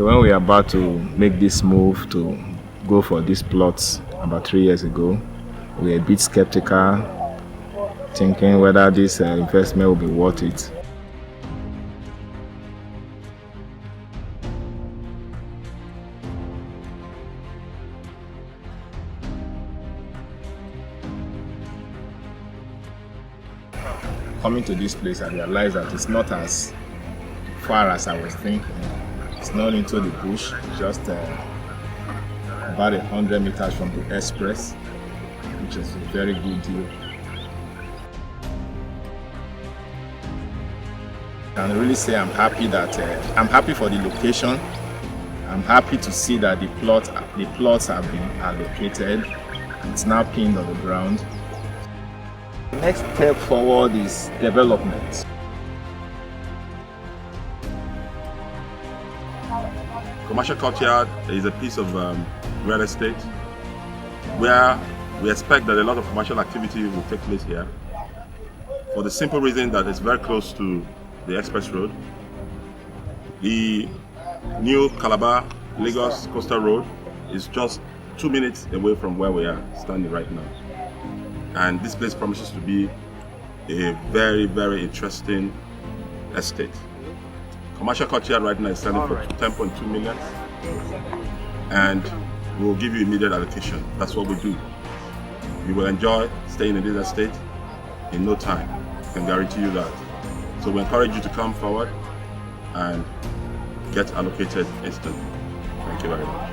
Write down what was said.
So when we are about to make this move to go for these plots about 3 years ago, we were a bit skeptical, thinking whether this investment will be worth it. Coming to this place, I realized that it's not as far as I was thinking. It's not into the bush, just about 100 meters from the express, which is a very good deal. I can really say I'm happy that I'm happy for the location. I'm happy to see that the plots have been allocated. It's now pinned on the ground. The next step forward is development. Commercial courtyard is a piece of real estate where we expect that a lot of commercial activity will take place here, for the simple reason that it's very close to the express road. The new Calabar-Lagos Coastal Road is just 2 minutes away from where we are standing right now. And this place promises to be a very, very interesting estate. Commercial courtyard right now is selling for 10.2 million, and we'll give you immediate allocation. That's what we do. You will enjoy staying in this estate in no time. I can guarantee you that. So we encourage you to come forward and get allocated instantly. Thank you very much.